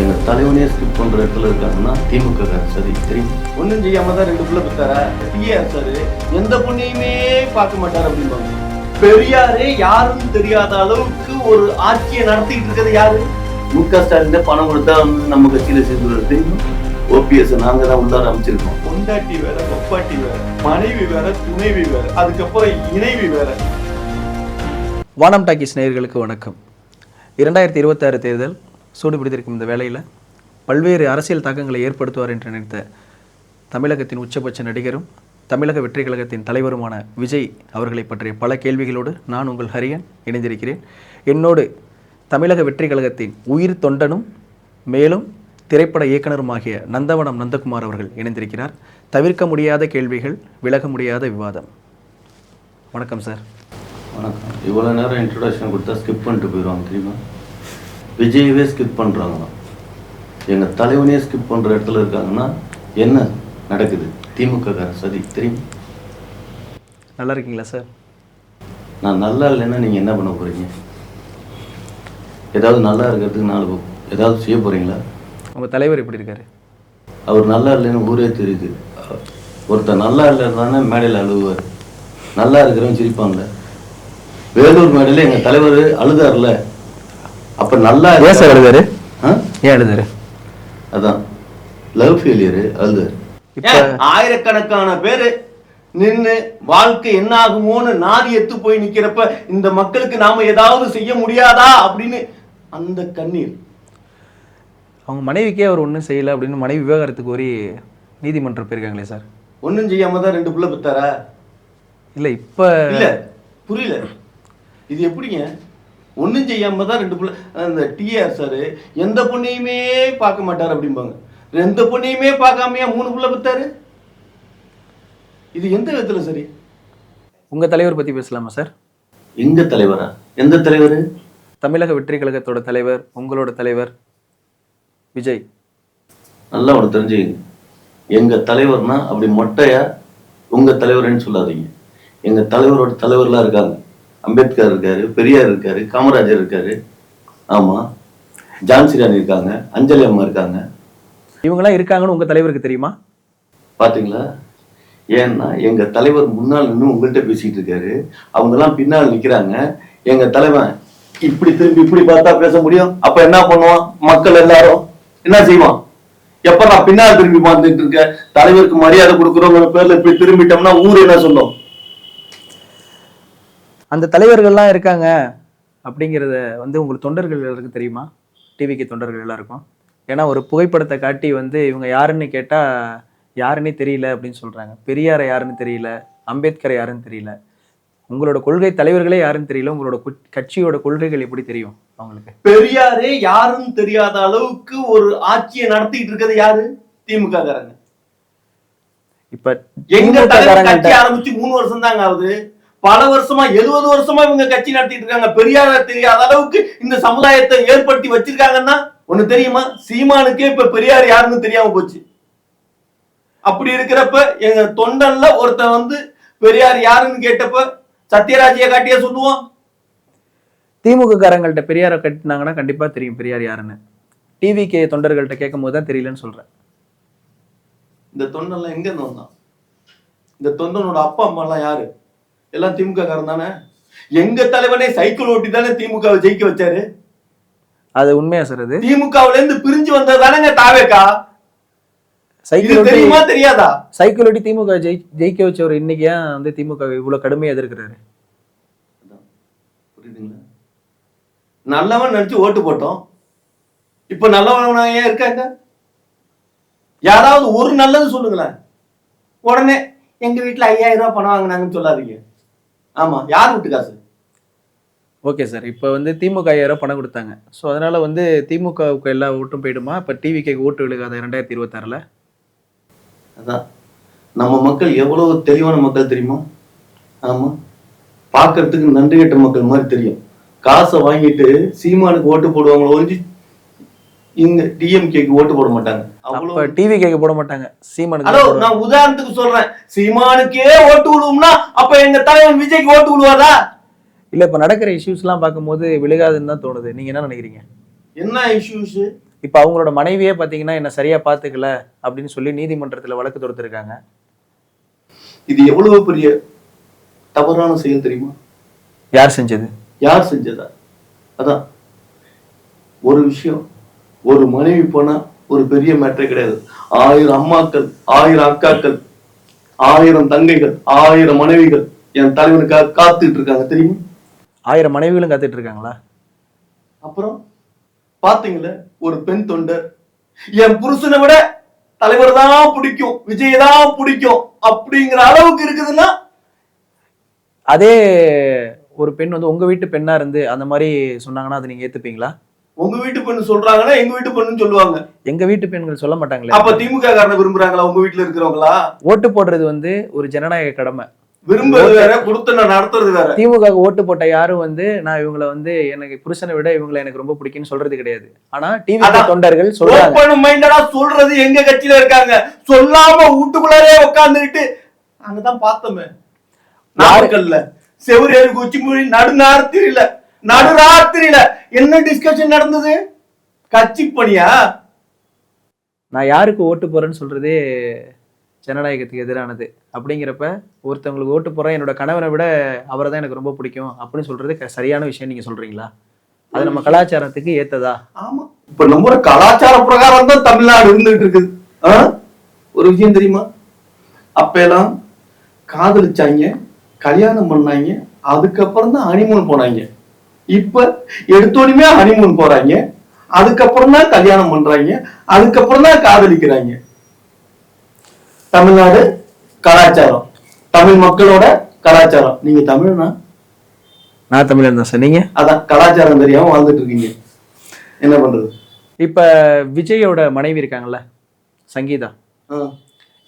எங்க தலைவனே ஸ்கிப் பண்ற இடத்துல இருக்காங்கன்னா திமுக சரி தெரியும். ஒன்றும் செய்யாம தான் 2 பிள்ளை பெற்றாரா? டிஆர் சார் எந்த பொண்ணையுமே பார்க்க மாட்டார் அப்படிம்பாங்க. பெரியாரே யாருன்னு தெரியாத அளவுக்கு ஒரு ஆட்சியை நடத்திட்டு இருக்கிறது யாரு? முக ஸ்டாலின் பணம் கொடுத்தா நம்ம கட்சியில சேர்ந்து தெரியும். ஓபிஎஸ் நாங்க தான் உள்ளார அமைச்சிருக்கோம். பொண்டாட்டி வேற, கொப்பாட்டி வேற, மனைவி வேற, துணைவி வேற, அதுக்கப்புறம் இணைவி வேற. வானம் டாக்கீஸ் நேயர்களுக்கு வணக்கம். 2026 தேர்தல் சூடு பிடித்திருக்கும் இந்த வேளையில் பல்வேறு அரசியல் தாக்கங்களை ஏற்படுத்துவார் என்று நினைத்த தமிழகத்தின் உச்சபட்ச நடிகரும் தமிழக வெற்றி கழகத்தின் தலைவருமான விஜய் அவர்களை பற்றிய பல கேள்விகளோடு நான் உங்கள் ஹரியன் இணைந்திருக்கிறேன். என்னோடு தமிழக வெற்றி கழகத்தின் உயிர் தொண்டனும் மேலும் திரைப்பட இயக்குனருமாகிய நந்தவனம் நந்தகுமார் அவர்கள் இணைந்திருக்கிறார். தவிர்க்க முடியாத கேள்விகள், விலக முடியாத விவாதம். வணக்கம் சார். வணக்கம். இவ்வளோ நேரம் இன்ட்ரடக்ஷன் கொடுத்தா ஸ்கிப் பண்ணிட்டு போயிடுவாங்க தெரியுமா? விஜயவே ஸ்கிப் பண்ணுறாங்கண்ணா. எங்கள் தலைவனே ஸ்கிப் பண்ணுற இடத்துல இருக்காங்கன்னா என்ன நடக்குது? திமுக சதி தெரியும். நல்லா இருக்கீங்களா சார்? நான் நல்லா இல்லைன்னா நீங்கள் என்ன பண்ண போகிறீங்க? ஏதாவது நல்லா இருக்கிறதுக்கு 4 ஏதாவது செய்ய போகிறீங்களா? உங்கள் தலைவர் எப்படி இருக்காரு? அவர் நல்லா இல்லைன்னு ஊரே தெரியுது. ஒருத்தர் நல்லா இல்லைன்னு மேடையில் அழுவார், நல்லா இருக்கிறவன் சிரிப்பான்ல. வேலூர் மேடையில் எங்கள் தலைவர் அழுதார்ல, அப்போ நல்லா ஏன் சார் அழுதாரு? ஏன் அழுதாரு? அதான் லவ் ஃபெயிலியரு அழுதாரு. இப்போ ஆயிரக்கணக்கான பேர் நின்று வாழ்க்கை என்ன ஆகுமோன்னு நாதி எத்து போய் நிற்கிறப்ப இந்த மக்களுக்கு நாம ஏதாவது செய்ய முடியாதா அப்படின்னு அந்த கண்ணீர். அவங்க மனைவிக்கே அவர் ஒன்றும் செய்யலை அப்படின்னு மனைவி விவகாரத்துக்கு ஒரு நீதிமன்றம் போயிருக்காங்களே சார். ஒன்றும் செய்யாம தான் 2 பிள்ளை பெற்றாரா? இல்லை, இப்போ இல்லை, புரியல. இது எப்படிங்க? ஒன்றும் செய்யாம தான் 2 பிள்ளை. அந்த டிஆர் சார் எந்த பொண்ணையுமே பார்க்க மாட்டார் அப்படிம்பாங்க. 2 பொண்ணையுமே பார்க்காமையா 3 பிள்ளை பெற்றாரு? இது எந்த விதத்தில் சரி? உங்கள் தலைவர் பற்றி பேசலாமா சார்? எங்க தலைவரா? எந்த தலைவர்? தமிழக வெற்றி கழகத்தோட தலைவர், உங்களோட தலைவர் விஜய். நல்லா ஒன்று தெரிஞ்சுக்கங்க. எங்க தலைவர்னா அப்படி மொட்டையா உங்க தலைவர்னு சொல்லாதீங்க. எங்க தலைவரோட தலைவர்லாம் இருக்காங்க. அம்பேத்கர் இருக்காரு, பெரியார் இருக்காரு, காமராஜர் இருக்காரு, ஆமா, ஜான்சி ராணி இருக்காங்க, அஞ்சலி அம்மா இருக்காங்க. இவங்கெல்லாம் இருக்காங்கன்னு உங்க தலைவருக்கு தெரியுமா? பாத்தீங்களா? ஏன்னா எங்க தலைவர் முன்னால் நின்று உங்கள்கிட்ட பேசிட்டு இருக்காரு, அவங்க எல்லாம் பின்னால் நிக்கிறாங்க. எங்க தலைவன் இப்படி திரும்பி இப்படி பார்த்தா பேச முடியும். அப்ப என்ன பண்ணுவான்? மக்கள் எல்லாரும் என்ன செய்வான்? எப்ப நான் பின்னால் திரும்பி பார்த்துட்டு இருக்க தலைவருக்கு மரியாதை கொடுக்குறோங்கிற பேர்ல இப்படி திரும்பிட்டோம்னா ஊர் என்ன சொல்லும்? அந்த தலைவர்கள்லாம் இருக்காங்க அப்படிங்கிறத உங்களுக்கு தொண்டர்கள் எல்லாருக்கும் தெரியுமா? டிவிக்கு தொண்டர்கள் எல்லாருக்கும். ஏன்னா ஒரு புகைப்படத்தை காட்டி இவங்க யாருன்னு கேட்டால் யாருன்னே தெரியல அப்படின்னு சொல்கிறாங்க. பெரியாரை யாருன்னு தெரியல, அம்பேத்கரை யாருன்னு தெரியல, உங்களோட கொள்கை தலைவர்களே யாருன்னு தெரியல. உங்களோட கட்சியோட கொள்கைகள் எப்படி தெரியும் அவங்களுக்கு? பெரியாரே யாருன்னு தெரியாத அளவுக்கு ஒரு ஆட்சியை நடத்திட்டு இருக்கிறது யாரு? திமுக காரங்க. இப்ப எங்க கட்சி ஆரம்பிச்சு 3 வருஷம் தாங்க ஆகுது. பல வருஷமா 70 வருஷமா இவங்க கட்சி நடத்திட்டு இருக்காங்க. பெரியார தெரியாத அளவுக்கு இந்த சமுதாயத்தை ஏற்படுத்தி வச்சிருக்காங்கன்னா ஒண்ணு தெரியுமா? சீமானுக்கே இப்ப பெரியார் யாருன்னு தெரியாம போச்சு. அப்படி இருக்கிறப்ப எங்க தொண்டன்ல ஒருத்தன் பெரியார் யாருன்னு கேட்டப்ப சத்யராஜிய காட்டியா சொல்லுவோம். திமுக காரங்கள்ட்ட பெரியாரை கட்டினாங்கன்னா கண்டிப்பா தெரியும் பெரியார் யாருன்னு. டிவிகே தொண்டர்கள்ட்ட கேட்கும் போதுதான் தெரியலன்னு சொல்றேன். இந்த தொண்டன்லாம் எங்க இருந்து வந்தான்? இந்த தொண்டனோட அப்பா அம்மா எல்லாம் யாரு? எல்லாம் திமுக காரன் தானே. எங்க தலைவனே சைக்கிள் ஓட்டி தானே திமுக ஜெயிக்க வச்சாரு. அது உண்மையா சார்? அது திமுகவுல இருந்து பிரிஞ்சு வந்தது தானேங்க தாவேக்கா. சைக்கிள் தெரியுமா தெரியாதா? சைக்கிள் ஓட்டி திமுக ஜெயிக்க வச்சவர் இன்னைக்கு ஏன் திமுக இவ்வளவு கடுமையா எதிர்க்கிறாரு? புரியுதுங்களா? நல்லவன் நினைச்சு ஓட்டு போட்டோம். இப்ப நல்லவன் ஏன் இருக்காங்க? யாராவது ஒரு நல்லது சொல்லுங்களேன். உடனே எங்க வீட்டுல 5000 ரூபாய் பணம் வாங்கினாங்கன்னு சொல்லாதீங்க. ஆமா, யார் வீட்டு காசு? Okay sir. இப்போ திமுக 5000 ரூபாய் பணம் கொடுத்தாங்க. ஸோ அதனால திமுகவுக்கு எல்லா ஓட்டும் போயிடுமா? இப்போ டிவிக்கு ஓட்டு விழுகாத 2026ல்? அதான் நம்ம மக்கள் எவ்வளவு தெளிவான மக்கள் தெரியுமா? ஆமா, பார்க்கறதுக்கு நன்றி கெட்ட மக்கள் மாதிரி தெரியும். காசை வாங்கிட்டு சீமானுக்கு ஓட்டு போடுவாங்களோ ஒழிஞ்சு இங்க டிஎம்கேக்கு ஓட்டு போட மாட்டாங்க. அப்ப டிவிகேக்கு போட மாட்டாங்க, சீமானுக்கு. ஹலோ, நான் உதாரணத்துக்கு சொல்றேன். சீமானுக்கே ஓட்டு விடுவோம்னா அப்ப எங்க தலைவன் விஜய்க்கு ஓட்டு விடுவாரா? இல்ல, இப்ப நடக்கிற இஷ்யூஸ் எல்லாம் பார்க்கும்போது விழுகாதுன்னு தான் தோணுது. நீங்க என்ன நினைக்கிறீங்க? என்ன இஷ்யூஸ்? இப்போ அவங்களோட மனைவியே பார்த்தீங்கன்னா என்ன சரியா பார்த்துக்கல அப்படின்னு சொல்லி நீதிமன்றத்தில் வழக்கு தொடுத்திருக்காங்க. இது எவ்வளவு பெரிய தவறான செயல் தெரியுமா? யார் செஞ்சது? யார் செஞ்சதா? அதான் ஒரு விஷயம். ஒரு மனைவி போனா ஒரு பெரிய மேட்டரே கிடையாது. 1000 அம்மாக்கள், 1000 அக்காக்கள், 1000 தங்கைகள், 1000 மனைவிகள் என் தலைவனுக்காக காத்துட்டு இருக்காங்க தெரியுமா? 1000 மனைவிகளும் காத்துட்டு இருக்காங்களா? அப்புறம் பாத்தீங்களே, ஒரு பெண் தொண்டர் என் புருஷனை விட தலைவர் தான் பிடிக்கும், விஜய் தான் பிடிக்கும் அப்படிங்கிற அளவுக்கு இருக்குதுன்னா, அதே ஒரு பெண் வந்து உங்க வீட்டு பெண்ணா இருந்து அந்த மாதிரி சொன்னாங்கன்னா அதை நீங்க ஏத்துப்பீங்களா? உங்க வீட்டு பெண்ணு சொல்றாங்கன்னா எங்க வீட்டு பெண்ணுன்னு சொல்லுவாங்க. எங்க வீட்டு பெண்கள் சொல்ல மாட்டாங்களே. அப்ப திமுக காரனை விரும்புறாங்களா உங்க வீட்டுல இருக்கிறவங்களா? ஓட்டு போடுறது வந்து ஒரு ஜனநாயக கடமை. விரும்புறது வேற, கொடுத்து நான் நடத்துறது வேற. திமுக ஓட்டு போட்ட யாரும் வந்து நான் இவங்களை வந்து எனக்கு புருஷனை விட இவங்களை எனக்கு ரொம்ப பிடிக்கும்னு சொல்றது கிடையாது. ஆனா டிவி தொண்டர்கள் சொல்றாங்க. ஓபன் மைண்டடா சொல்றது எங்க கட்சியில இருக்காங்க. சொல்லாம வீட்டுக்குள்ளே உட்கார்ந்துட்டு அங்கதான் பார்த்தோமே நாட்கள்ல செவரேறு குச்சி மொழி நடுராத்திரியில என்ன டிஸ்கஷன் நடந்தது? கட்சி பணியா? நான் யாருக்கு ஓட்டு போறேன்னு சொல்றதே ஜனநாயகத்துக்கு எதிரானது. அப்படிங்கிறப்ப ஒருத்தவங்களுக்கு ஓட்டு போறேன் என்னோட கணவனை விட அவரை தான் எனக்கு ரொம்ப பிடிக்கும் அப்படின்னு சொல்றது சரியான விஷயம் நீங்க சொல்றீங்களா? அது நம்ம கலாச்சாரத்துக்கு ஏத்ததா? ஆமா, இப்ப நம்ம கலாச்சார பிரகாரம் தான் தமிழ்நாடு இருந்துட்டு இருக்குது. ஒரு விஷயம் தெரியுமா? அப்ப எல்லாம் காதலிச்சாங்க, கல்யாணம் பண்ணாங்க, அதுக்கப்புறம் தான் ஹனிமூன் போனாங்க. இப்ப எடுத்தோடுமே ஹனிமூன் போறாங்க, அதுக்கப்புறம் தான் கல்யாணம் பண்றாங்க, அதுக்கப்புறம் தான் காதலிக்கிறாங்க. தமிழ்நாடு கலாச்சாரம், தமிழ் மக்களோட கலாச்சாரம். நீங்க தமிழ்னா? நான் தமிழன் தான் சார். நீங்க? அதான் கலாச்சாரம் தெரியாம வாழ்ந்துட்டு இருக்கீங்க. என்ன பண்றது? இப்ப விஜயோட மனைவி இருக்காங்கல்ல சங்கீதா,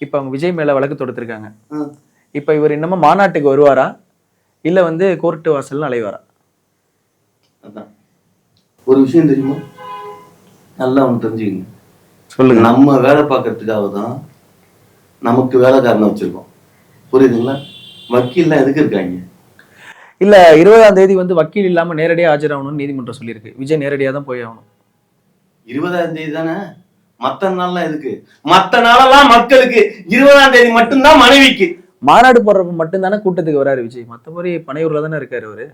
இப்ப அவங்க விஜய் மேல வழக்கு தொடுத்திருக்காங்க. இப்ப இவர் இன்னமும் மாநாட்டுக்கு வருவாரா இல்ல வந்து கோர்ட்டு வாசல்ல அலைவாரா? அதான் ஒரு விஷயம் தெரியுமா? நல்லா ஒண்ணு தெரிஞ்சுக்கங்க. சொல்லுங்க. நம்ம வேலை பார்க்கறதுக்காக தான் நமக்கு வேலைக்காரனை வச்சிருக்கோம். புரியுதுங்களா? வக்கீல்லாம் எதுக்கு இருக்காங்க? இல்ல 20ஆம் தேதி வந்து வக்கீல் இல்லாம நேரடியா ஆஜராகணும்னு நீதிமன்றம் சொல்லியிருக்கு. விஜய் நேரடியா தான் போய் ஆகணும். 20ஆம் தேதி தானே? மத்த நாள்லாம் எதுக்கு? மத்த நாளெல்லாம் மக்களுக்கு, 20ஆம் தேதி மட்டும்தான் மனைவிக்கு. மாநாடு போடுறப்ப மட்டும்தானே கூட்டத்துக்கு வராரு விஜய். மத்தபடி பனையூர்ல தானே இருக்காரு அவரு.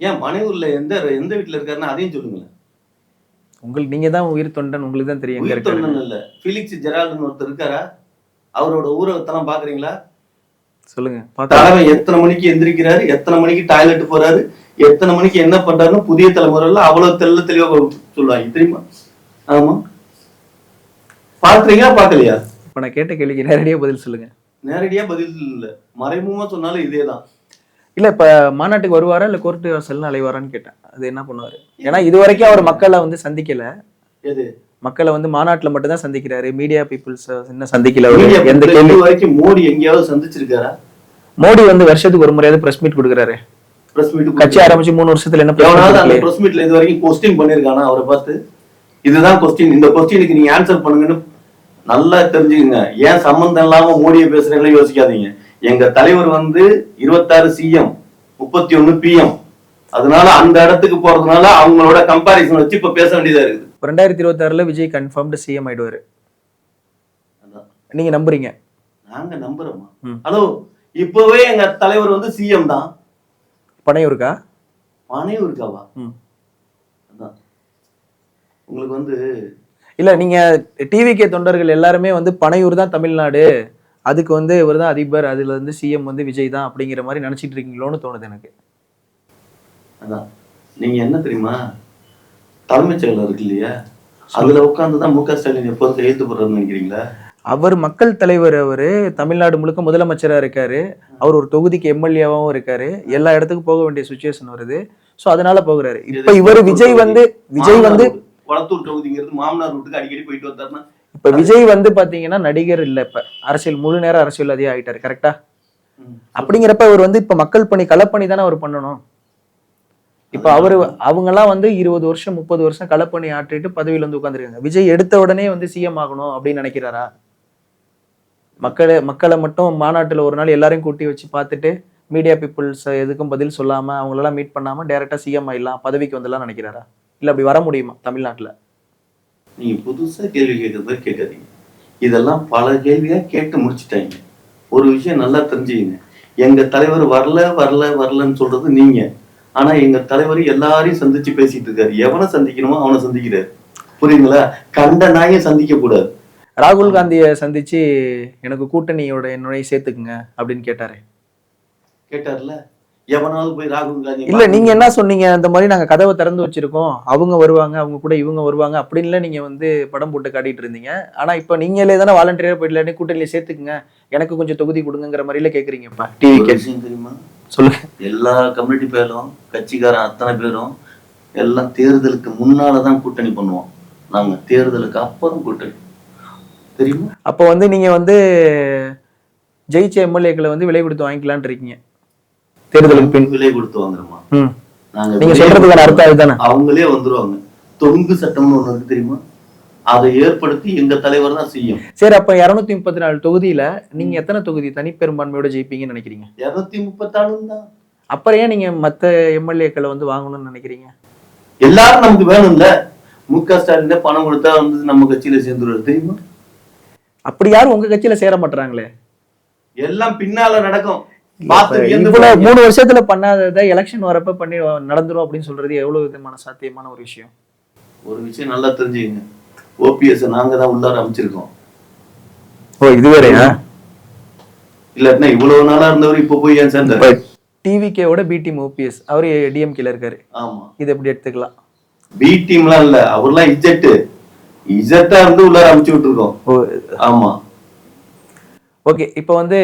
ஏன் பனையூர்ல எந்த வீட்டுல இருக்காருன்னா அதையும் சொல்லுங்களேன். உங்களுக்கு நீங்க தான் உயிர் தொண்டன், உங்களுக்கு தான் தெரியும். உயிர் தொண்டன் இல்ல, பிலிக்ஸ் ஜெரால்டுன்னு ஒருத்தர் இருக்காரா? அவரோட ஊரகத்தெல்லாம் பாக்குறீங்களா? சொல்லுங்க. தலைவன் எத்தனை மணிக்கு எந்திரிக்கிறாரு, எத்தனை மணிக்கு டாய்லெட் போறாரு, எத்தனை மணிக்கு என்ன பண்றாருன்னு புதிய தலைமுறையில அவ்வளவு தெளிவா சொல்லுவாங்க தெரியுமா? ஆமா, பாக்குறீங்களா பாக்கலையா? இப்ப நான் கேட்ட கேள்விக்கு நேரடியா பதில் சொல்லுங்க. நேரடியா பதில் இல்ல, மறைமுகமா சொன்னாலும் இதேதான். இல்ல இப்ப மாநாட்டுக்கு வருவாரா இல்ல கோர்ட்டு வாசல்ல அலைவாரான்னு கேட்டேன். அது என்ன பண்ணுவாரு? ஏன்னா இது வரைக்கும் அவர் மக்களை வந்து சந்திக்கல. எது மக்களை வந்து மாநாட்டுல மட்டும் தான் சந்திக்கிறாரு. மீடியா பீப்புள்ஸ் என்ன சந்திக்கல. எந்த கேள்வி வரைக்கும் மோடி எங்கேயாவது சந்திச்சிருக்காரா? மோடி வந்து வருஷத்துக்கு ஒரு முறையாவது பிரஸ் மீட் கொடுக்குறாரு. பிரஸ் மீட் கட்சி ஆரம்பிச்சு 3 வருஷத்துல என்ன பிரஸ் மீட்ல இது வரைக்கும் கொஸ்டின் பண்ணிருக்கானா அவரை பார்த்து? இதுதான் கொஸ்டின், இந்த கொஸ்டினுக்கு நீங்க ஆன்சர் பண்ணுங்கன்னு நல்லா தெரிஞ்சுக்கங்க. ஏன் சம்பந்தம் இல்லாம மோடியை பேசுறீங்களா யோசிக்காதீங்க. எங்க தலைவர் வந்து 26 சிஎம் 31 பிஎம். அதனால அந்த இடத்துக்கு போறதுனால அவங்களோட கம்பாரிசன் வச்சு இப்ப பேச வேண்டியதா இருக்குது. 2026ல விஜய் கன்ஃபார்ம்டு சிஎம் ஆயிடுவாரு. நீங்க நம்புறீங்க? நாங்க நம்புறோமா? ஹலோ, இப்பவே எங்க தலைவர் வந்து சிஎம் தான். பனையூருக்கா? பனையூருக்காவா? அதான் உங்களுக்கு வந்து இல்ல, நீங்க டிவிகே தொண்டர்கள் எல்லாருமே வந்து பனையூர் தான் தமிழ்நாடு, அதுக்கு வந்து இவர் தான் அதிபர், அதுல இருந்து சிஎம் வந்து விஜய் தான் அப்படிங்கிற மாதிரி நினைச்சிட்டு இருக்கீங்களோன்னு தோணுது எனக்கு. அதான் நீங்க என்ன தெரியுமா, தலைமைச் செயலர் இருக்கு இல்லையா, அதுல உட்கார்ந்துதான் முக ஸ்டாலின் எப்போதும் கையெழுத்து போடுறதுன்னு நினைக்கிறீங்களா? அவர் மக்கள் தலைவர், அவரு தமிழ்நாடு முழுக்க முதலமைச்சரா இருக்காரு, அவர் ஒரு தொகுதிக்கு எம்எல்ஏவாவும் இருக்காரு, எல்லா இடத்துக்கும் போக வேண்டிய சுச்சுவேஷன் வருது. சோ அதனால போகிறாரு. இப்ப இவர் விஜய் வந்து வளத்தூர் தொகுதிங்கிறது மாமனார் வீட்டுக்கு அடிக்கடி போயிட்டு வந்தாருன்னா, இப்ப விஜய் வந்து பாத்தீங்கன்னா நடிகர் இல்ல, இப்ப அரசியல் முழு நேரம் அரசியல்வாதியா ஆயிட்டாரு. கரெக்டா? அப்படிங்கிறப்ப அவர் வந்து இப்ப மக்கள் பணி, களப்பணி தானே அவர் பண்ணணும். இப்ப அவங்க எல்லாம் வந்து 20 வருஷம் 30 வருஷம் களப்பணி ஆற்றிட்டு பதவியில வந்து உட்காந்துருக்காங்க. விஜய் எடுத்த உடனே வந்து சிஎம் ஆகணும் அப்படின்னு நினைக்கிறாரா? மக்களை மட்டும் மாநாட்டுல ஒரு நாள் எல்லாரையும் கூட்டி வச்சு பார்த்துட்டு மீடியா பீப்புள்ஸ் எதுக்கும் பதில் சொல்லாம அவங்களெல்லாம் மீட் பண்ணாம டைரக்டா சிஎம் ஆயிடலாம், பதவிக்கு வந்துடலாம் நினைக்கிறாரா? இல்ல அப்படி வர முடியுமா தமிழ்நாட்டுல? நீங்க புதுசா கேள்வி கேட்கறது மாதிரி கேட்காதீங்க. இதெல்லாம் பல கேள்வியா கேட்டு முடிச்சுட்டாங்க. ஒரு விஷயம் நல்லா தெரிஞ்சுக்கங்க. எங்க தலைவர் வரல வரல வரலன்னு சொல்றது நீங்க. ஆனா எங்க தலைவர் எல்லாரையும் சந்திச்சு பேசிட்டு இருக்காரு. எவனை சந்திக்கணுமோ அவனை சந்திக்கிறாரு. புரியுங்களா? கண்ட நாயை சந்திக்க கூடாது. ராகுல் காந்தியை சந்திச்சு எனக்கு கூட்டணியோட என்னுடைய சேர்த்துக்குங்க அப்படின்னு கேட்டாரு. கேட்டார்ல, எவனாவது போய் ராகுல் காந்தி இல்ல நீங்க என்ன சொன்னீங்க, இந்த மாதிரி நாங்க கதவை திறந்து வச்சிருக்கோம், அவங்க வருவாங்க, அவங்க கூட இவங்க வருவாங்க அப்படின்னு நீங்க வந்து படம் போட்டு காட்டிட்டு இருந்தீங்க. ஆனா இப்ப நீங்களே தானே வாலண்டியரா போயிடல, கூட்டணியில சேர்த்துக்குங்க, எனக்கு கொஞ்சம் தொகுதி கொடுங்கிற மாதிரில கேக்குறீங்கப்பா. டிவி விஷயம் தெரியுமா? சொல்லுங்க. எல்லா கம்யூனிட்டி பேரும் கட்சிக்காரன் அத்தனை பேரும் எல்லாம் தேர்தலுக்கு முன்னாலதான் கூட்டணி பண்ணுவோம். நாங்க தேர்தலுக்கு அப்புறம் கூட்டணி, தெரியுமா? அப்ப வந்து நீங்க வந்து ஜெயிச்ச எம்எல்ஏக்களை வந்து விலை கொடுத்து வாங்கிக்கலான் இருக்கீங்க. தேர்தலுக்கு பின் விலை கொடுத்து வாங்குறோமா? நீங்க சொல்றதுக்கான அர்த்தம் அதுதானே? அவங்களே வந்துருவாங்க. தொங்கு சட்டம்னு ஒண்ணு இருக்கு தெரியுமா? அதை ஏற்படுத்தி எங்க தலைவர் தான் செய்யும். சரி, அப்ப 234 தொகுதியில நீங்க எத்தனை தொகுதி தனிப்பெரும்பான்மையோட ஜெயிப்பீங்கன்னு நினைக்கிறீங்க? 234 தான். அப்புறம் ஏன் நீங்க மத்த எம்எல்ஏக்களை வந்து வாங்கணும்னு நினைக்கிறீங்க? எல்லாரும் நமக்கு வேணும்ல. முக ஸ்டாலின் பணம் கொடுத்தா வந்து நம்ம கட்சியில சேர்ந்துருவாரு, தெரியுமா? அப்படி யாரும் உங்க கட்சியில சேர மாட்டாங்களே. எல்லாம் பின்னால நடக்கும். 3 வருஷத்துல பண்ணாததை எலெக்ஷன் வரப்ப பண்ணி நடந்துரும் அப்படின்னு சொல்றது எவ்வளவு விதமான சாத்தியமான ஒரு விஷயம். ஒரு விஷயம் நல்லா தெரிஞ்சுக்கங்க. ஓபிஎஸ் நாங்க தான் உள்ளார அமைச்சிருக்கோம். ஓ, இது வேறயா? இல்லாட்டினா இவ்வளவு நாளா இருந்தவர் இப்ப போய் ஏன் சேர்ந்தாரு? டிவிகேவோட பி டீம் ஓபிஎஸ், அவரு டிஎம்கேல இருக்காரு. ஆமா, இது எப்படி எடுத்துக்கலாம்? பி டீம்லாம் இல்ல, அவர்லாம் இஜெட்டா இருந்து உள்ளார அமைச்சு விட்டுருக்கோம். ஆமா. ஓகே, இப்போ வந்து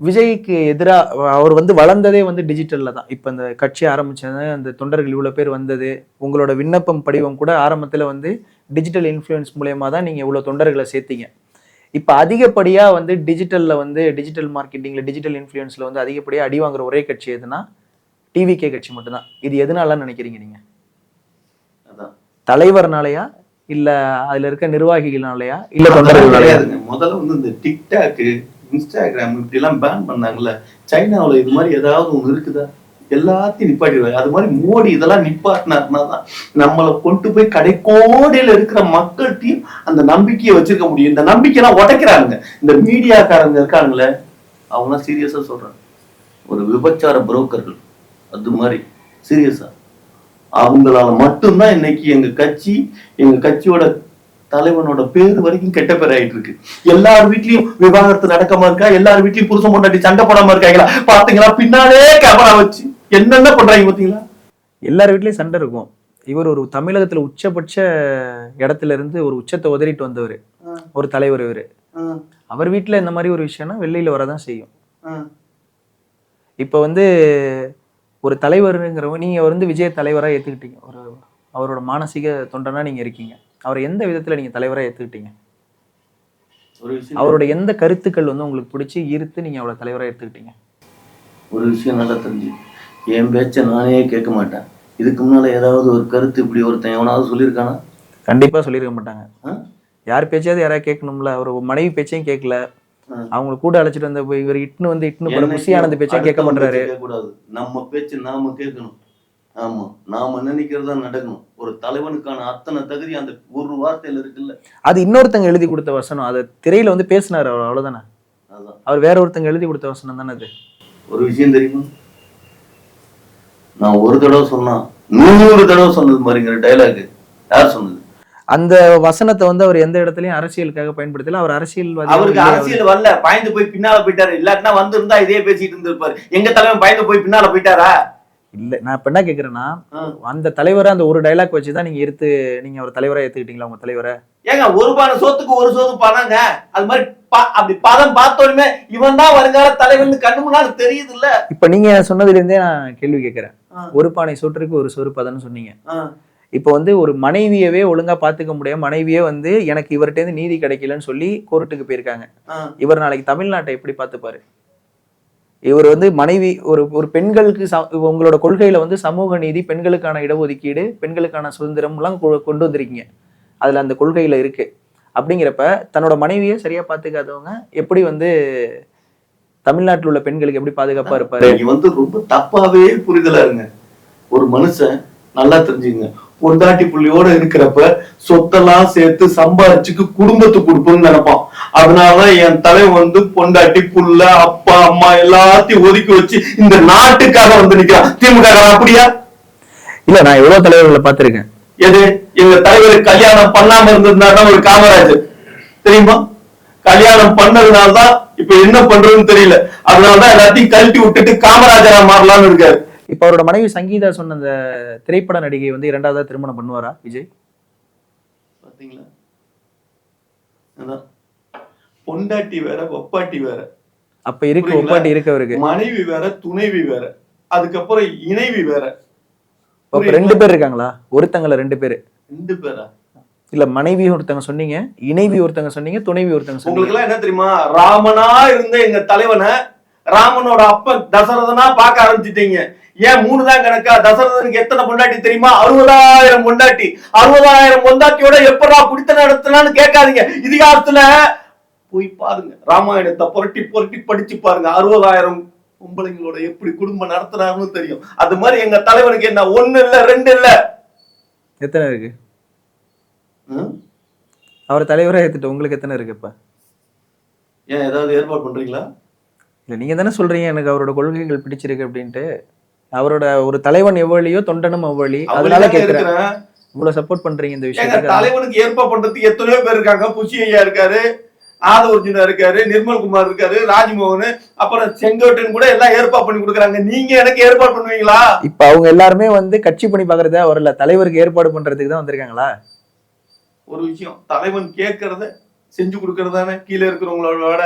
விஜய்க்கு எதிராக அவர் வந்து வளர்ந்ததே வந்து டிஜிட்டல்ல தான். இப்போ இந்த கட்சி ஆரம்பிச்சது, அந்த தொண்டர்கள் இவ்வளோ பேர் வந்தது, உங்களோட விண்ணப்பம் படிவம் கூட ஆரம்பத்தில் வந்து டிஜிட்டல் இன்ஃப்ளூயன்ஸ் மூலயமா தான் நீங்கள் இவ்வளோ தொண்டர்களை சேர்த்தீங்க. இப்போ அதிகப்படியாக வந்து டிஜிட்டலில் வந்து டிஜிட்டல் மார்க்கெட்டிங்கில் டிஜிட்டல் இன்ஃப்ளூயன்ஸில் வந்து அதிகப்படியாக அடி வாங்குற ஒரே கட்சி எதுனா டிவிகே கட்சி மட்டும்தான். இது எதனாலன்னு நினைக்கிறீங்க நீங்கள்? தலைவர்னாலயா இல்ல அதுல இருக்க நிர்வாகிகள்னாலயா இல்ல தொண்டர்களாலயா? முதல்ல வந்து இந்த டிக்டாக், இன்ஸ்டாகிராம் இப்படி எல்லாம் பேன் பண்ணாங்கல்ல, சைனாவுல இது மாதிரி ஏதாவது ஒண்ணு இருக்குதா? எல்லாத்தையும் நிப்பாட்டிடுவாங்க. அது மாதிரி மோடி இதெல்லாம் நிப்பாட்டினாருனாதான் நம்மளை கொண்டு போய் கடைக்கோடியில இருக்கிற மக்கள்கிட்டையும் அந்த நம்பிக்கையை வச்சிருக்க முடியும். இந்த நம்பிக்கையெல்லாம் உடைக்கிறாங்க இந்த மீடியாக்காரங்க இருக்காங்களே, அவங்க சீரியஸா சொல்றாங்க. ஒரு விபச்சார புரோக்கர்கள் அது மாதிரி சீரியஸா அவங்களால மட்டும்தான் இன்னைக்கு எங்க கட்சியோட தலைவனோட பேரு வரைக்கும் கெட்ட பேர் ஆயிட்டு இருக்கு. எல்லார் வீட்லயும் விவாகரத்து நடக்காம இருக்கா, எல்லார் வீட்லயும் புருஷன் பொண்டாட்டி சண்டை போடாம இருக்காங்களா பாத்தீங்களா? பின்னாலே கேமரா வச்சு என்னென்ன பண்றாங்க பாத்தீங்களா? எல்லார் வீட்லயும் சண்டை இருக்கும். இவர் ஒரு தமிழகத்துல உச்சபட்ச இடத்துல இருந்து ஒரு உச்சத்தை உதறிட்டு வந்தவர் ஒரு தலைவர். இவரு அவர் வீட்டுல இந்த மாதிரி ஒரு விஷயம்னா வெளியில வரதான் செய்யும். இப்ப வந்து ஒரு தலைவருங்கிறவங்க, நீங்க வந்து விஜய தலைவரா ஏத்துக்கிட்டீங்க, ஒரு அவரோட மானசீக தொண்டனா நீங்க இருக்கீங்க. அவரை எந்த விதத்துல நீங்க தலைவரா ஏத்துக்கிட்டீங்க? அவரோட எந்த கருத்துக்கள் வந்து உங்களுக்கு பிடிச்சி ஈர்த்து நீங்க அவரை தலைவரா எடுத்துக்கிட்டீங்க? ஒரு விஷயம் நல்லா தெரிஞ்சு, என் பேச்ச நானே கேட்க மாட்டேன். இதுக்கு முன்னால ஏதாவது ஒரு கருத்து இப்படி ஒருத்தன் எவனாவது சொல்லியிருக்கானா? கண்டிப்பா சொல்லியிருக்க மாட்டாங்க. யார் பேச்சாவது யாராவது கேட்கணும்ல. அவர் மனைவி பேச்சையும் கேட்கல, அவங்க கூட அழைச்சிட்டு வந்த இவர் இட்னு முசியானந்த பேச்சையும் கேட்க மாட்டாரு. நம்ம பேச்சு நாம கேட்கணும். ஆமா, நாம நினைக்கிறதா நடக்கணும். ஒரு தலைவனுக்கான அத்தனை தகுதி அந்த ஒரு வார்த்தையில இருக்குல்ல. அது இன்னொருத்தங்க எழுதி கொடுத்த வசனம். அதை திரையில வந்து பேசினாரு அவர், அவ்வளவுதானே. அவர் வேற ஒருத்தங்க எழுதி கொடுத்த வசனம் தானே அது. ஒரு விஷயம் தெரியுமா? நான் ஒரு தடவை சொன்னா 100 தடவை சொன்னது மாதிரிங்கிற டைலாக் யார் சொன்னது? அந்த வசனத்தை வந்து அவர் எந்த இடத்துலயும் அரசியலுக்காக பயன்படுத்தல. அவர் அரசியல்வாதி. அவருக்கு அரசியல் வரல, பயந்து போய் பின்னால போயிட்டாரு. இல்லாட்டினா வந்து இருந்தா இதே பேசிட்டு இருந்திருப்பாரு. எங்க தலைவன் பயந்து போய் பின்னால போயிட்டாரா? இல்ல, நான் இப்ப என்ன கேக்குறேன்னா, அந்த தலைவரை அந்த ஒரு டைலாக் வச்சுதான் நீங்க அவர் தலைவரா ஏத்துக்கிட்டீங்களா உங்க தலைவரை? ஏங்க, ஒரு பானை சோத்துக்கு ஒரு சோறு பணங்க. அது மாதிரி அப்படி பதம் பார்த்தோமே இவன் தான் வருங்கால தலைவன் கண்ணு முன்னால தெரியுது இல்ல. இப்ப நீங்க சொன்னதுல இருந்தே நான் கேள்வி கேட்கிறேன். ஒரு பானை சோற்றுக்கு ஒரு சோறு பதம்னு சொன்னீங்க. இப்ப வந்து ஒரு மனைவியவே ஒழுங்கா பாத்துக்க முடியாம மனைவியே வந்து எனக்கு இவர்கிட்ட இருந்து நீதி கிடைக்கலன்னு சொல்லி கோர்ட்டுக்கு போயிருக்காங்க. இவர் நாளைக்கு தமிழ்நாட்டை எப்படி பாத்துப்பாரு? இவர் வந்து மனைவி ஒரு பெண்களுக்கு உங்களோட கொள்கையில வந்து சமூக நீதி, பெண்களுக்கான இடஒதுக்கீடு, பெண்களுக்கான சுதந்திரம் எல்லாம் கொண்டு வந்திருக்கீங்க. அதுல அந்த கொள்கையில இருக்கு. அப்படிங்கிறப்ப தன்னோட மனைவியை சரியா பாத்துக்காதவங்க எப்படி வந்து தமிழ்நாட்டில் உள்ள பெண்களுக்கு எப்படி பாதுகாப்பா இருப்பாரு? வந்து ரொம்ப தப்பாவே புரிதலா இருங்க. ஒரு மனுஷன் நல்லா தெரிஞ்சுங்க. பொண்டாட்டி புள்ளியோட இருக்கிறப்ப சொத்தெல்லாம் சேர்த்து சம்பாரிச்சுக்கு குடும்பத்துக்கு கொடுப்போம்னு நினைப்பான். அதனாலதான் என் தலைவன் வந்து பொண்டாட்டி புள்ள அப்பா அம்மா எல்லாத்தையும் ஒதுக்கி வச்சு இந்த நாட்டுக்காக வந்து நிக்கிறான். திமுக அப்படியா? இல்ல, நான் எவ்வளவு தலைவர்களை பார்த்திருக்கேன். எது எங்க தலைவர் கல்யாணம் பண்ணாம இருந்ததுனால ஒரு காமராஜர் தெரியுமா? கல்யாணம் பண்ணதுனால்தான் இப்ப என்ன பண்றதுன்னு தெரியல. அதனாலதான் எல்லாத்தையும் கழட்டி விட்டுட்டு காமராஜரா மாறலாம்னு இருக்காரு. இப்ப அவரோட மனைவி சங்கீதா சொன்ன அந்த திரைப்பட நடிகை வந்து இரண்டாவதா திருமணம் பண்ணுவாரா விஜய்? பாத்தீங்களா? பொண்டாட்டி வேற ஒப்பாட்டி வேற. அப்ப இருக்கு ஒப்பாட்டி இருக்கவருக்கு. மனைவி வேற துணைவி வேற, அதுக்கப்புறம் இணைவி வேற. அப்ப 2 பேர் இருக்காங்களா? ஒருத்தங்கள 2 பேரு? 2 பேரா? இல்ல, மனைவி ஒருத்தங்க சொன்னீங்க, இணைவி ஒருத்தங்க சொன்னீங்க, துணைவி ஒருத்தங்க சொன்னீங்க. உங்களுக்கு எல்லாம் என்ன தெரியுமா? ராமனா இருந்த எங்க தலைவனை ராமனோட அப்பன் தசரதனா பார்க்க ஆரம்பிச்சிட்டீங்க. ஏன் 3 தான் கணக்கா? தசரதனுக்கு எத்தனை பொண்டாட்டி தெரியுமா? 60,000 பொண்டாட்டி. 60,000 பொண்டாட்டியோட எப்படா குடித்த நடத்தினான்னு கேட்காதீங்க. இதிகாசத்துல போய் பாருங்க, ராமாயணத்தை புரட்டி புரட்டி படிச்சு பாருங்க. 60,000 பொம்பளைங்களோட எப்படி குடும்பம் நடத்துறாருன்னு தெரியும். அது மாதிரி எங்க தலைவனுக்கு என்ன 1 இல்ல 2 இல்ல, எத்தனை இருக்கு? அவர் தலைவரா ஏத்துட்டு உங்களுக்கு எத்தனை இருக்கு? இப்ப ஏன் ஏதாவது ஏற்பாடு பண்றீங்களா? இல்ல, நீங்க தானே சொல்றீங்க எனக்கு அவரோட கொள்கைகள் பிடிச்சிருக்கு அப்படின்ட்டு. அவரோட ஒரு தலைவன் எவ்வளியோ தொண்டனும் அவ்வளி. அதனால கேட்கிறேன், இவ்வளவு சப்போர்ட் பண்றீங்க இந்த விஷயத்துக்கு. தலைவனுக்கு ஏற்பாடு பண்றதுக்கு எத்தனையோ பேர் இருக்காங்க. புஷி ஐயா இருக்காரு, ஆதவர்ஜுனா இருக்காரு, நிர்மல்குமார் இருக்காரு, ராஜ்மோகன், அப்புறம் செங்கோட்டன் கூட எல்லாம் ஏற்பாடு பண்ணி கொடுக்குறாங்க. நீங்க எனக்கு ஏற்பாடு பண்ணுவீங்களா? இப்ப அவங்க எல்லாருமே வந்து கட்சி பண்ணி பாக்குறதா வரல, தலைவருக்கு ஏற்பாடு பண்றதுக்கு தான் வந்திருக்காங்களா? ஒரு விஷயம், தலைவன் கேட்கறத செஞ்சு கொடுக்கறதானே கீழே இருக்கிறவங்களோட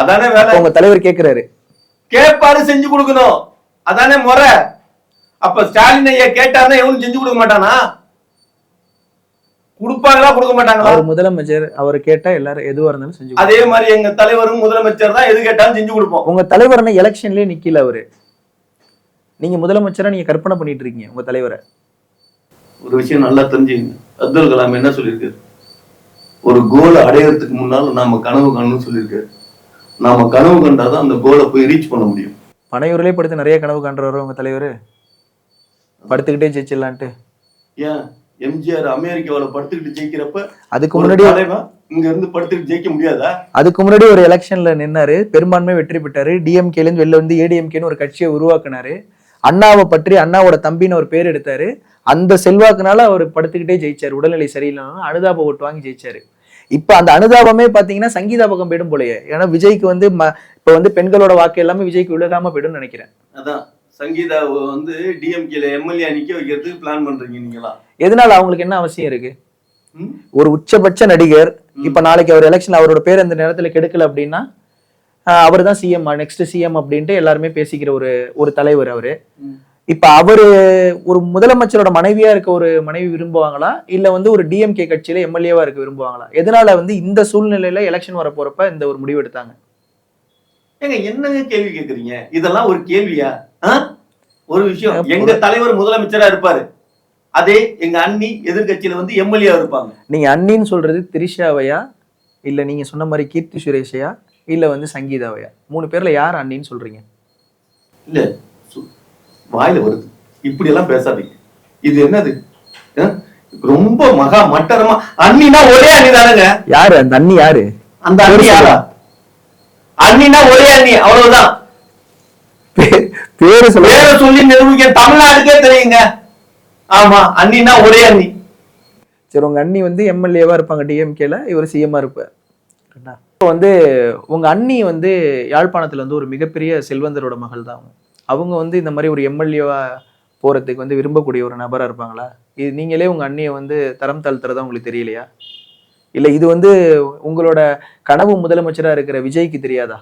அதானே வேலை. உங்க தலைவர் கேட்கிறாரு, கேட்பாரு, செஞ்சு கொடுக்கணும், அதானே முறை. அப்ப ஸ்டாலின் ஐயா கேட்டாருன்னா எவனும் செஞ்சு கொடுக்க மாட்டானா? கொடுப்பாங்களா கொடுக்க மாட்டாங்களா? அவர் முதலமைச்சர், அவர் கேட்டா எல்லாரும் எதுவா இருந்தாலும் செஞ்சு. அதே மாதிரி எங்க தலைவரும் முதலமைச்சர் தான், எது கேட்டாலும் செஞ்சு கொடுப்போம். உங்க தலைவர் எலெக்ஷன்லயே நிக்கல அவரு. நீங்க முதலமைச்சரா நீங்க கற்பனை பண்ணிட்டு இருக்கீங்க உங்க தலைவரை. ஒரு விஷயம் நல்லா தெரிஞ்சுங்க, அப்துல் கலாம் என்ன சொல்லியிருக்காரு? ஒரு கோலை அடையறதுக்கு முன்னால நாம கனவு காணணும்னு சொல்லியிருக்காரு. நாம கனவு கண்டாதான் அந்த கோலை போய் ரீச் பண்ண முடியும். பனையூர்லயே படுத்து நிறைய கனவு காண்றவரும் உங்க தலைவர், படுத்துக்கிட்டே ஜெயிச்சிடலான்ட்டு. ஏன் எம்ஜிஆர் அமெரிக்காவில படுத்துக்கிட்டு ஜெயிக்கிறப்ப அதுக்கு முன்னாடி இங்க இருந்து படுத்துக்கிட்டு ஜெயிக்க முடியாதா? அதுக்கு முன்னாடி ஒரு எலெக்ஷன்ல நின்னாரு, பெரும்பான்மை வெற்றி பெற்றாரு. டிஎம்கேல இருந்து வெளில வந்து ஏடிஎம்கேன்னு ஒரு கட்சியை உருவாக்குனாரு. அண்ணாவை பற்றி அண்ணாவோட தம்பின்னு ஒரு பேர் எடுத்தாரு. அந்த செல்வாக்குனால அவர் படுத்துக்கிட்டே ஜெயிச்சாரு. உடல்நிலை சரியில்லைனாலும் அனுதாப ஓட்டு வாங்கி ஜெயிச்சாரு. இப்ப அந்த அனுதாபமே பாத்தீங்கன்னா சங்கீதா பக்கம் போயிடும் போலயே. ஏன்னா விஜய்க்கு வந்து இப்ப வந்து பெண்களோட வாக்கு எல்லாமே விஜய்க்கு விழுகாம போயிடும் நினைக்கிறேன். அதான் சங்கீதா வந்து டிஎம்கேல எம்எல்ஏ நிக்க வைக்கிறதுக்கு பிளான் பண்றீங்க நீங்களா? எதனால அவங்களுக்கு என்ன அவசியம் இருக்கு? ஒரு உச்சபட்ச நடிகர், இப்ப நாளைக்கு அவர் எலெக்ஷன் அவரோட பேர் அந்த நேரத்துல கெடுக்கல அப்படின்னா அவர் தான் சிஎம், நெக்ஸ்ட் சிஎம் அப்படின்ட்டு எல்லாருமே பேசிக்கிற ஒரு தலைவர் அவரு. இப்ப அவரு ஒரு முதலமைச்சரோட மனைவியா இருக்க ஒரு மனைவி விரும்புவாங்களா, இல்ல வந்து ஒரு டிஎம்கே கட்சியில எம்எல்ஏவா இருக்க விரும்புவாங்களா? எதனால வந்து இந்த சூழ்நிலையில எலெக்ஷன் வர போறப்ப இந்த ஒரு முடிவு எடுத்தாங்க? ஏங்க என்னங்க கேள்வி கேக்குறீங்க? இதெல்லாம் ஒரு கேள்வியா? ஒரு விஷயம், எங்க தலைவர் முதலமைச்சரா இருப்பாரு, அதே எங்க அண்ணி எதிர்கட்சியில வந்து எம்எல்ஏ இருப்பாங்க. நீங்க அண்ணின்னு சொல்றது திரிஷாவையா, இல்ல நீங்க சொன்ன மாதிரி கீர்த்தி சுரேஷையா, இல்ல வந்து சங்கீதாவையா? 3 பேர்ல யார் அண்ணின்னு சொல்றீங்க? இல்ல வாயில வருது, இப்படி எல்லாம் பேசாதீங்க. இது என்னது? ரொம்ப மகா மட்டரமா அண்ணினா ஒரே அண்ணி தானங்க. யாரு அந்த அண்ணி? யாரு அந்த அண்ணி? யாரா அண்ணினா ஒரே அண்ணி, அவ்வளவுதான். பேரு சொல்லி நிரூபிக்க தமிழ்நாட்டுக்கே தெரியுங்க. ஆமா, அண்ணினா ஒரே அண்ணி. சரி, உங்க அண்ணி வந்து எம்எல்ஏவா இருப்பாங்க டிஎம்கேல, இவர் சிஎம்மா இருப்பார். வந்து உங்க அண்ணி வந்து யாழ்ப்பாணத்துல வந்து ஒரு மிகப்பெரிய செல்வந்தரோட மகள் தான். அவங்க வந்து இந்த மாதிரி ஒரு எம்எல்ஏவா போறதுக்கு வந்து விரும்பக்கூடிய ஒரு நபரா இருப்பாங்களா? இது நீங்களே உங்க அண்ணியை வந்து தரம் தாழ்த்துறதா உங்களுக்கு தெரியலையா? இல்ல இது வந்து உங்களோட கனவு முதலமைச்சரா இருக்கிற விஜய்க்கு தெரியாதா?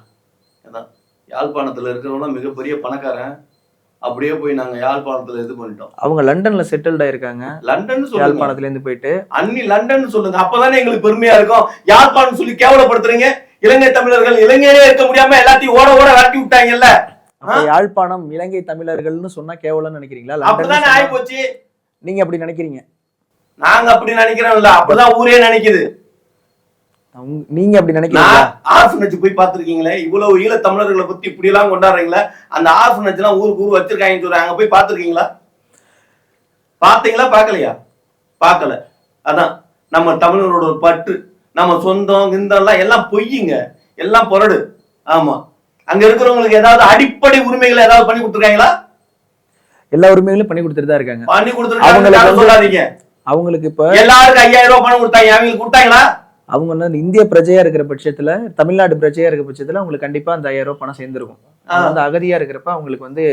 யாழ்ப்பாணத்துல இருக்கிறவங்க மிகப்பெரிய பணக்காரன், அப்படியே போய் நாங்க யாழ்ப்பாணத்துல இது பண்ணிட்டோம். அவங்க லண்டன்ல செட்டில்ட் ஆயிருக்காங்க. லண்டன் யாழ்ப்பாணத்துல இருந்து போயிட்டு அண்ணி லண்டன் சொல்லுங்க, அப்பதானே எங்களுக்கு பெருமையா இருக்கும். யாழ்ப்பாணம் சொல்லி கேவலப்படுத்துறீங்க. இலங்கை தமிழர்கள் இலங்கையிலே இருக்க முடியாம எல்லாத்தையும் ஓட ஓட விரட்டி விட்டாங்கல்ல. யாழ்ப்பாணம் இலங்கை தமிழர்கள்னு சொன்னா கேவலம்னு நினைக்கிறீங்களா? அப்பதானே ஆகி போச்சு. நீங்க அப்படி நினைக்கிறீங்க? நாங்க அப்படி நினைக்கிறோம்ல, அப்பதான் ஊரே நினைக்குது. நீங்க அப்படி நினைக்கிறீங்களா? ஆர்ஃபனேஜ் போய் பாத்துருக்கீங்களே, இவ்வளவு ஈழ தமிழர்களை பத்தி இப்படி எல்லாம் கொண்டாடுறீங்களா? அந்த ஆர்ஃபனேஜ் எல்லாம் ஊருக்கு ஊர் வச்சிருக்காங்கன்னு சொல்றாங்க, போய் பாத்துருக்கீங்களா? பாத்தீங்களா பார்க்கலையா? பார்க்கல. அதான் நம்ம தமிழரோட ஒரு பற்று, நம்ம சொந்தம் கிந்தம் எல்லாம் பொய்யுங்க, எல்லாம் பொரடு. ஆமா, அங்க இருக்கிறவங்களுக்கு ஏதாவது அடிப்படை உரிமைகளை ஏதாவது பண்ணி கொடுத்துருக்காங்களா? எல்லா உரிமைகளும் பண்ணி கொடுத்துட்டு தான் இருக்காங்க. பண்ணி கொடுத்துருக்காங்க சொல்லாதீங்க. அவங்களுக்கு இப்ப எல்லாருக்கும் 5000 ரூபாய் பணம் கொடுத்தாங்க, அவங்களுக்கு கொடுத்தாங்களா? அவங்க வந்து இந்திய பிரஜையா இருக்கிற பட்சத்துல, தமிழ்நாடு பிரஜையா இருக்கிற பட்சத்துல அவங்களுக்கு கண்டிப்பா அந்த 5000 ரூபாய் பணம் சேர்ந்திருக்கும். வந்து அகதியா இருக்கிறப்ப அவங்களுக்கு வந்து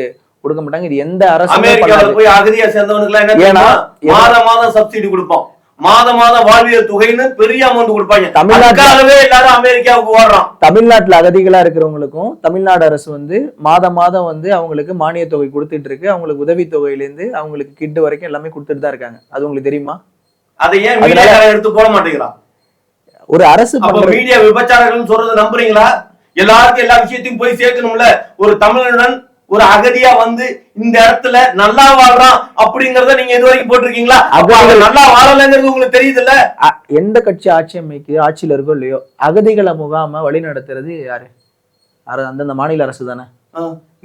கொடுக்க மாட்டாங்க. இது எந்த அரசு அமெரிக்காவில போய் அகதியா சேர்ந்தவனுக்கு எல்லாம் என்ன தெரியுமா? மாதம் மாதம் சப்சிடி கொடுப்போம், மாதம் மாதம் வாழ்வியல் தொகைன்னு பெரிய அமௌண்ட் கொடுப்பாங்க. தமிழ்நாட்டுல எல்லாரும் அமெரிக்காவுக்கு ஓடுறோம். தமிழ்நாட்டுல அகதிகளா இருக்கிறவங்களுக்கும் தமிழ்நாடு அரசு வந்து மாதம் மாதம் வந்து அவங்களுக்கு மானிய தொகை கொடுத்துட்டு இருக்கு. அவங்களுக்கு உதவி தொகையில இருந்து அவங்களுக்கு கிட் வரைக்கும் எல்லாமே கொடுத்துட்டு தான் இருக்காங்க. அது உங்களுக்கு தெரியுமா? அதை ஏன் மீடியாக்காரன் எடுத்து போட மாட்டேங்கிறான்? ஒரு அரசு மீடியா விபச்சாரர்கள் சொல்றது நம்புறீங்களா? எல்லாருக்கும் எல்லா விஷயத்தையும் போய் சேர்க்கணும்ல. ஒரு தமிழனுடன் ஒரு அகதியா வந்து இந்த இடத்துல நல்லா வாழ்றான் அப்படிங்கறத நீங்க இது வரைக்கும் போட்டிருக்கீங்களா? நல்லா வாழலைங்கிறது உங்களுக்கு தெரியுது இல்ல? எந்த கட்சி ஆட்சி அமைக்கு ஆட்சியில இருக்கோ இல்லையோ, அகதிகளை முகாம வழி நடத்துறது யாரு? அந்தந்த மாநில அரசு தானே.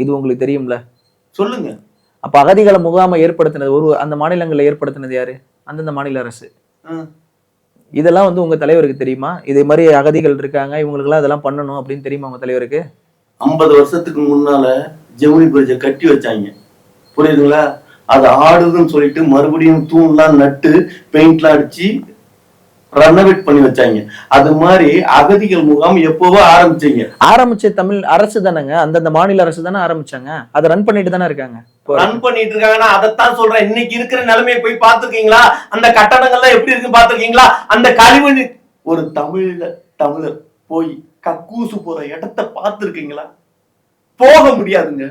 இது உங்களுக்கு தெரியும்ல? சொல்லுங்க. அப்ப அகதிகளை முகாம ஏற்படுத்தினது அந்த மாநிலங்களை ஏற்படுத்தினது யாரு? அந்தந்த மாநில அரசு. இதெல்லாம் வந்து உங்க தலைவருக்கு தெரியுமா? இதே மாதிரி அகதிகள் இருக்காங்க, இவங்களுக்கு எல்லாம் இதெல்லாம் பண்ணணும் அப்படின்னு தெரியுமா உங்க தலைவருக்கு? 50 வருஷத்துக்கு முன்னால ஜெமினி பிரிட்ஜை கட்டி வச்சாங்க, புரியுதுங்களா? அது ஆடுதுன்னு சொல்லிட்டு மறுபடியும் தூண்லாம் நட்டு பெயிண்ட்லாம் அடிச்சு ரெனோவேட் பண்ணி வச்சாங்க. அது மாதிரி அகதிகள் முகாம் எப்பவோ ஆரம்பிச்ச தமிழ் அரசு தானேங்க, அந்தந்த மாநில அரசு தானே ஆரம்பிச்சாங்க. அதை ரன் பண்ணிட்டு தானே இருக்காங்க. ரன் பண்ணிட்டு இருக்காங்கன்னா அதைத்தான் சொல்றேன். இன்னைக்கு இருக்கிற நிலைமையை போய் பார்த்திருக்கீங்களா? அந்த கட்டடங்கள்லாம் எப்படி இருக்குன்னு பார்த்திருக்கீங்களா? அந்த கழிவு ஒரு தமிழர் போய் கக்கூசு போற இடத்தை பார்த்திருக்கீங்களா? போக முடியாதுங்க.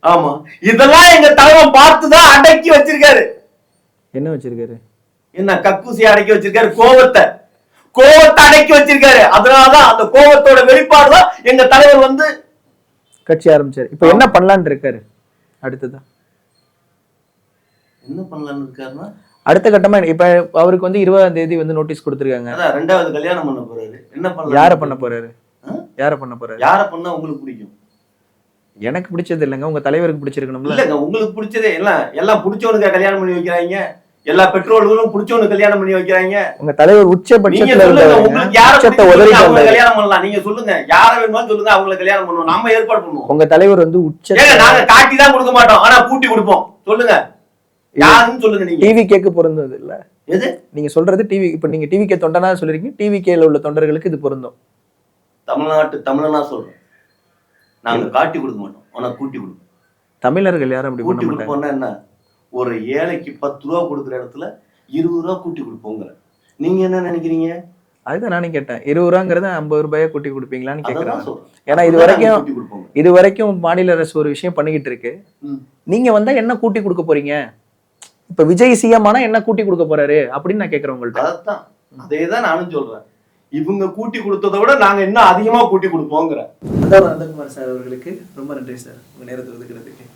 ஆமா, இதெல்லாம் எங்க தலைவன் பார்த்துதான் அடக்கி வச்சிருக்காரு. என்ன வச்சிருக்காரு? என்ன கக்கூசியை அடக்கி வச்சிருக்காரு? கோவத்தை அடக்கி வச்சிருக்காரு. அதனாலதான் அந்த கோவத்தோட வெளிப்பாடுதான் எங்க தலைவர் வந்து கட்சி ஆரம்பிச்சாரு. இப்ப என்ன பண்ணலான்னு இருக்காரு? அடுத்ததான் என்ன பண்ணலான்னு இருக்காருன்னா, அடுத்த கட்டமா இப்ப அவருக்கு வந்து 20ஆம் தேதி வந்து நோட்டீஸ் கொடுத்திருக்காங்க. அதான் 2வது கல்யாணம் பண்ண போறாரு. என்ன பண்ணலாம்? யார பண்ண போறாரு? யார பண்ண போறாரு? யார பண்ணா உங்களுக்கு பிடிக்கும்? எனக்கு பிடிச்சது இல்லைங்க, உங்க தலைவருக்கு பிடிச்சிருக்கணும்ல. இல்லங்க, உங்களுக்கு பிடிச்சதே எல்லாம் பிடிச்சவனுக்கு கல்யாணம் பண்ணி வைக்கிறாங்க. எல்லா பெட்ரோல்களும் பிடிச்சவனுக்கு கல்யாணம் பண்ணி வைக்கிறாங்க. உங்க தலைவர் உச்சபட்சத்துல உங்களுக்கு யார கல்யாணம் பண்ணலாம்? நீங்க சொல்லுங்க, யார வேணுமான்னு சொல்லுங்க, அவங்களை கல்யாணம் பண்ணுவோம், நம்ம ஏற்பாடு பண்ணுவோம். உங்க தலைவர் வந்து நாங்க காட்டி தான் கொடுக்க மாட்டோம், ஆனா கூட்டி கொடுப்போம். சொல்லுங்க யாருன்னு சொல்லுங்க. நீங்க டிவி கேக்கு பொருந்தது இல்ல. எது நீங்க சொல்றது? டிவி. இப்ப நீங்க டிவி கே தொண்டனா சொல்றீங்க, டிவி கேல உள்ள தொண்டர்களுக்கு இது பொருந்தும். தமிழனா சொல்றேன், நாங்க காட்டி கொடுக்க மாட்டோம், ஆனா கூட்டி கொடுப்போம். தமிழர்கள் யாரும் அப்படி கூட்டி கொடுப்போம்னா என்ன? ஒரு ஏழைக்கு 10 ரூபா கொடுக்குற இடத்துல 20 ரூபா கூட்டி கொடுப்போங்க. நீங்க என்ன நினைக்கிறீங்க? அதுதான் நானும் கேட்டேன். 20 ரூபாங்கிறத 50 ரூபாயா கூட்டி கொடுப்பீங்களான்னு கேட்கிறேன். ஏன்னா இது வரைக்கும் மாநில அரசு ஒரு விஷயம் பண்ணிக்கிட்டு இருக்கு. நீங்க வந்தா என்ன கூட்டி கொடுக்க போறீங்க? இப்ப விஜய் சிஎம் ஆனா என்ன கூட்டி கொடுக்க போறாரு அப்படின்னு நான் கேட்கிறேன் உங்கள்ட்ட. அதான் அதேதான் நானும் சொல்றேன். இவங்க கூட்டி கொடுத்ததை விட நாங்க இன்னும் அதிகமா கூட்டி கொடுப்போங்க. நந்தகுமார் சார் அவர்களுக்கு ரொம்ப நன்றி சார், உங்க நேரத்தை ஒதுக்குறதுக்கு.